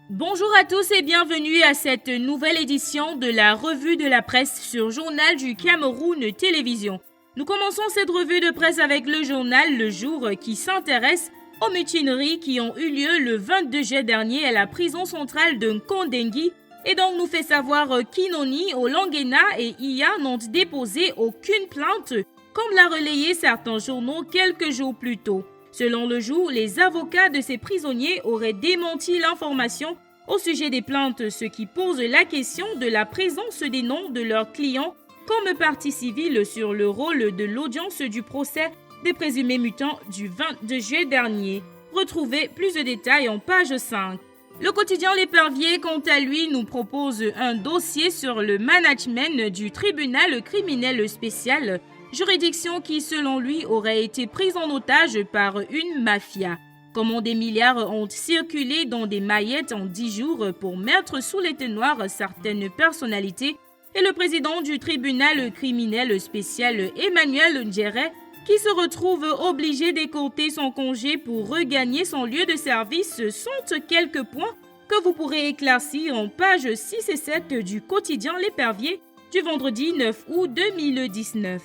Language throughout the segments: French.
Bonjour à tous et bienvenue à cette nouvelle édition de la revue de la presse sur Journal du Cameroun Télévision. Nous commençons cette revue de presse avec le journal Le Jour qui s'intéresse aux mutineries qui ont eu lieu le 22 juillet dernier à la prison centrale de Nkondengui et donc nous fait savoir qu'Inoni, Olangena et Iya n'ont déposé aucune plainte comme l'a relayé certains journaux quelques jours plus tôt. Selon Le Jour, les avocats de ces prisonniers auraient démenti l'information au sujet des plaintes, ce qui pose la question de la présence des noms de leurs clients comme partie civile sur le rôle de l'audience du procès des présumés mutants du 22 juillet dernier. Retrouvez plus de détails en page 5. Le quotidien L'Épervier, quant à lui, nous propose un dossier sur le management du tribunal criminel spécial, juridiction qui, selon lui, aurait été prise en otage par une mafia. Comment des milliards ont circulé dans des maillettes en 10 jours pour mettre sous l'éteignoir certaines personnalités et le président du tribunal criminel spécial, Emmanuel Ndjere, qui se retrouve obligé d'écourter son congé pour regagner son lieu de service, sont quelques points que vous pourrez éclaircir en pages 6 et 7 du quotidien L'Épervier du vendredi 9 août 2019.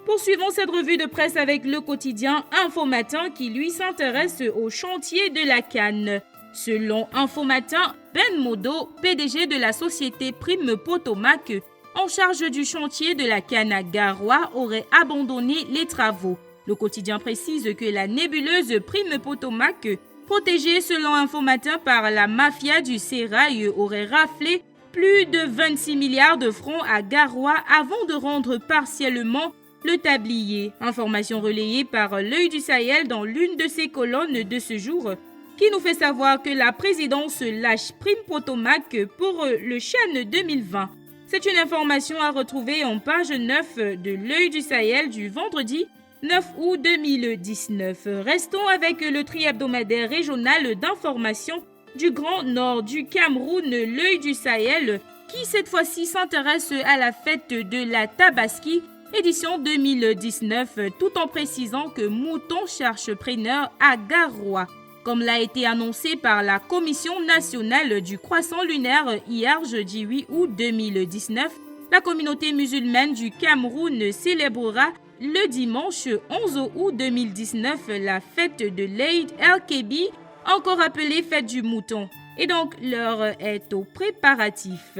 Poursuivons cette revue de presse avec le quotidien Infomatin qui lui s'intéresse au chantier de la canne. Selon Infomatin, Ben Modo, PDG de la société Prime Potomac, en charge du chantier de la canne à Garoua, aurait abandonné les travaux. Le quotidien précise que la nébuleuse Prime Potomac, protégée selon Infomatin par la mafia du sérail, aurait raflé plus de 26 milliards de francs à Garoua avant de rendre partiellement le tablier. Information relayée par L'Œil du Sahel dans l'une de ses colonnes de ce jour, qui nous fait savoir que la présidence lâche Prime Potomac pour le Chan 2020. C'est une information à retrouver en page 9 de L'Œil du Sahel du vendredi 9 août 2019. Restons avec le tri-hebdomadaire régional d'information du Grand Nord du Cameroun, L'Œil du Sahel, qui cette fois-ci s'intéresse à la fête de la Tabaski, édition 2019, tout en précisant que Mouton cherche preneur à Garoua. Comme l'a été annoncé par la Commission nationale du croissant lunaire hier jeudi 8 août 2019, la communauté musulmane du Cameroun célébrera le dimanche 11 août 2019 la fête de l'Eid el-Kébi, encore appelée fête du mouton. Et donc l'heure est aux préparatifs.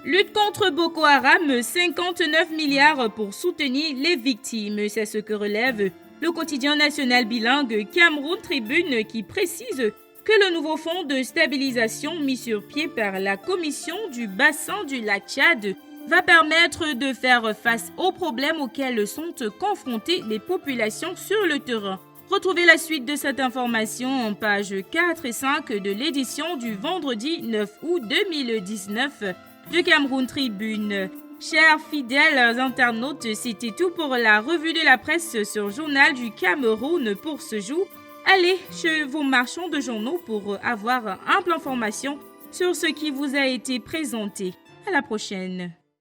Lutte contre Boko Haram, 59 milliards pour soutenir les victimes. C'est ce que relève le quotidien national bilingue Cameroun Tribune qui précise que le nouveau fonds de stabilisation mis sur pied par la commission du bassin du lac Tchad va permettre de faire face aux problèmes auxquels sont confrontées les populations sur le terrain. Retrouvez la suite de cette information en pages 4 et 5 de l'édition du vendredi 9 août 2019 de Cameroun Tribune. Chers fidèles internautes, c'était tout pour la revue de la presse sur Journal du Cameroun pour ce jour. Allez chez vos marchands de journaux pour avoir ample information sur ce qui vous a été présenté. À la prochaine.